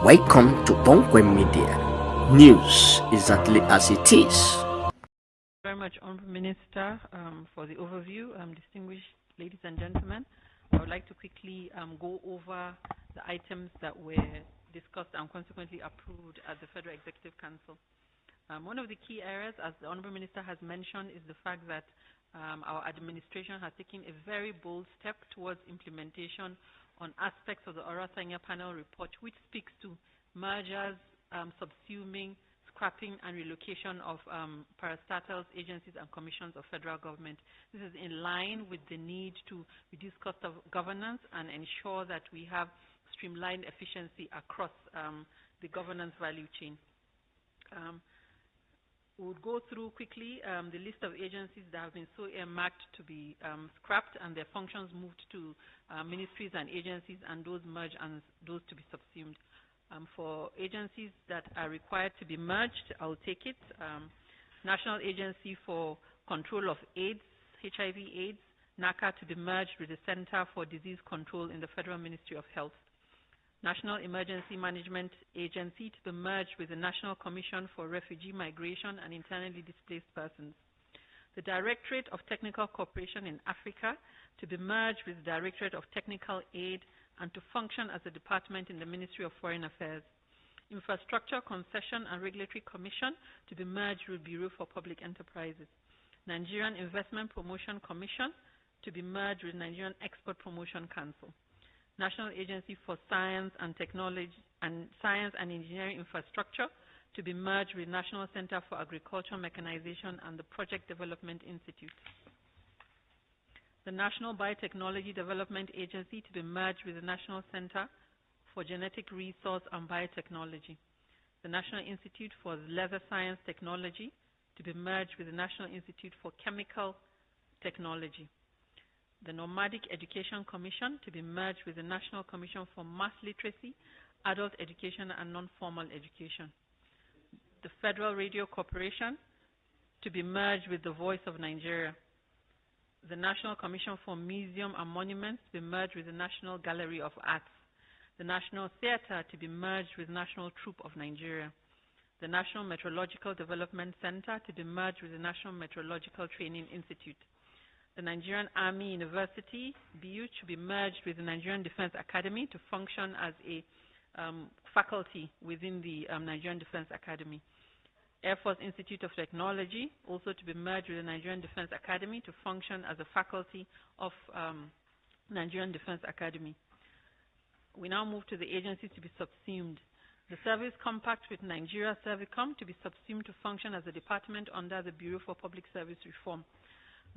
Welcome to Bongwe Media. News exactly as it is. Very much, Honourable Minister, for the overview. Distinguished ladies and gentlemen, I would like to quickly go over the items that were discussed and consequently approved at the Federal Executive Council. One of the key areas, as the Honourable Minister has mentioned, is the fact that our administration has taken a very bold step towards implementation on aspects of the Orasanya panel report, which speaks to mergers, subsuming, scrapping and relocation of parastatals, agencies and commissions of federal government. This is in line with the need to reduce cost of governance and ensure that we have streamlined efficiency across the governance value chain. We'll go through quickly the list of agencies that have been so earmarked to be scrapped and their functions moved to ministries and agencies, and those merged and those to be subsumed. For agencies that are required to be merged, I'll take it. National Agency for Control of AIDS, HIV/AIDS, NACA, to be merged with the Center for Disease Control in the Federal Ministry of Health. National Emergency Management Agency to be merged with the National Commission for Refugee Migration and Internally Displaced Persons. The Directorate of Technical Cooperation in Africa to be merged with the Directorate of Technical Aid and to function as a department in the Ministry of Foreign Affairs. Infrastructure, Concession and Regulatory Commission to be merged with Bureau for Public Enterprises. Nigerian Investment Promotion Commission to be merged with Nigerian Export Promotion Council. National Agency for Science and Technology and Science and Engineering Infrastructure to be merged with National Center for Agricultural Mechanization and the Project Development Institute. The National Biotechnology Development Agency to be merged with the National Center for Genetic Resource and Biotechnology. The National Institute for Leather Science Technology to be merged with the National Institute for Chemical Technology. The Nomadic Education Commission to be merged with the National Commission for Mass Literacy, Adult Education and Non-Formal Education. The Federal Radio Corporation to be merged with the Voice of Nigeria. The National Commission for Museum and Monuments to be merged with the National Gallery of Arts. The National Theatre to be merged with National Troupe of Nigeria. The National Meteorological Development Center to be merged with the National Meteorological Training Institute. The Nigerian Army University, BU, to be merged with the Nigerian Defense Academy to function as a faculty within the Nigerian Defense Academy. Air Force Institute of Technology, also to be merged with the Nigerian Defense Academy to function as a faculty of Nigerian Defense Academy. We now move to the agencies to be subsumed. The Service Compact with Nigeria Servicom to be subsumed to function as a department under the Bureau for Public Service Reform.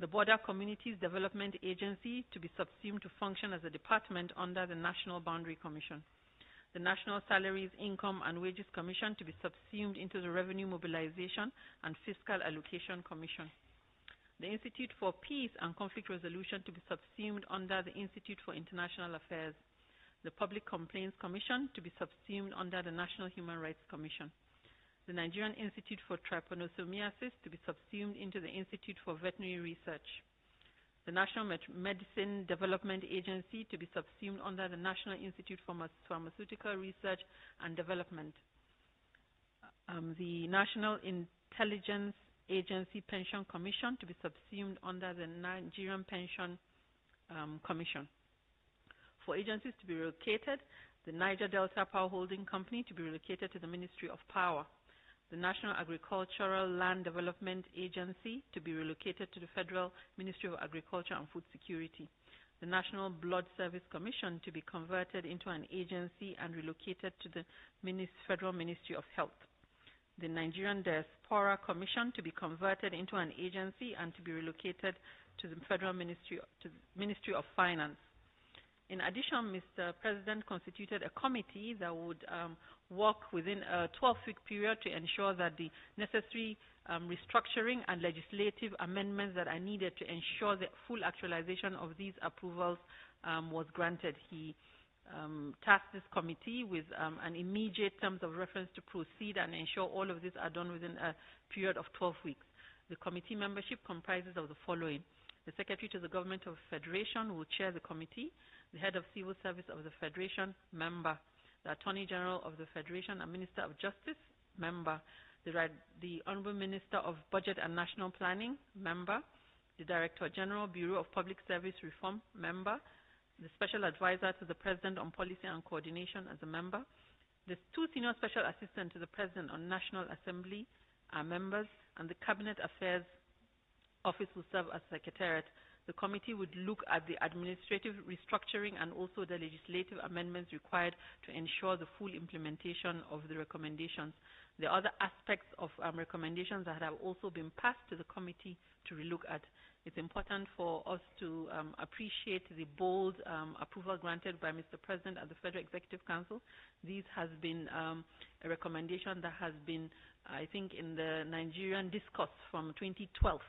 The Border Communities Development Agency to be subsumed to function as a department under the National Boundary Commission. The National Salaries, Income and Wages Commission to be subsumed into the Revenue Mobilization and Fiscal Allocation Commission. The Institute for Peace and Conflict Resolution to be subsumed under the Institute for International Affairs. The Public Complaints Commission to be subsumed under the National Human Rights Commission. The Nigerian Institute for Trypanosomiasis to be subsumed into the Institute for Veterinary Research. The National Medicine Development Agency to be subsumed under the National Institute for Pharmaceutical Research and Development. The National Intelligence Agency Pension Commission to be subsumed under the Nigerian Pension Commission. For agencies to be relocated, the Niger Delta Power Holding Company to be relocated to the Ministry of Power. The National Agricultural Land Development Agency to be relocated to the Federal Ministry of Agriculture and Food Security. The National Blood Service Commission to be converted into an agency and relocated to the Federal Ministry of Health. The Nigerian Diaspora Commission to be converted into an agency and to be relocated to the Federal Ministry of Finance. In addition, Mr. President constituted a committee that would work within a 12-week period to ensure that the necessary restructuring and legislative amendments that are needed to ensure the full actualization of these approvals was granted. He tasked this committee with an immediate terms of reference to proceed and ensure all of this are done within a period of 12 weeks. The committee membership comprises of the following: the Secretary to the Government of Federation will chair the committee, the Head of Civil Service of the Federation, member, the Attorney General of the Federation and Minister of Justice, member. The Honorable Minister of Budget and National Planning, member. The Director General, Bureau of Public Service Reform, member. The Special Advisor to the President on Policy and Coordination as a member. The 2 Senior Special Assistants to the President on National Assembly are members, and the Cabinet Affairs Office will serve as Secretariat. The committee would look at the administrative restructuring and also the legislative amendments required to ensure the full implementation of the recommendations. There are other aspects of recommendations that have also been passed to the committee to relook at. It's important for us to appreciate the bold approval granted by Mr. President at the Federal Executive Council. This has been a recommendation that has been, I think, in the Nigerian discourse from 2012.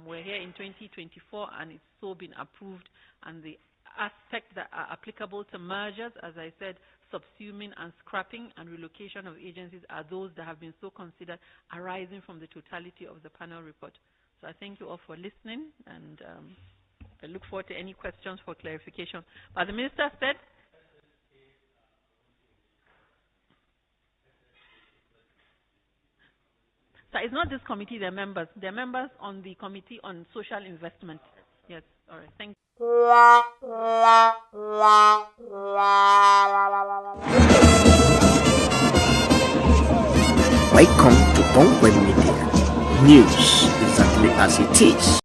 We're here in 2024, and it's so been approved. And the aspects that are applicable to mergers, as I said, subsuming and scrapping and relocation of agencies are those that have been so considered arising from the totality of the panel report. So I thank you all for listening, and I look forward to any questions for clarification. But the Minister said, so it's not this committee, they're members. They're members on the Committee on Social Investment. Yes, all right, thank you. Welcome to Bonkwem Media. News exactly as it is.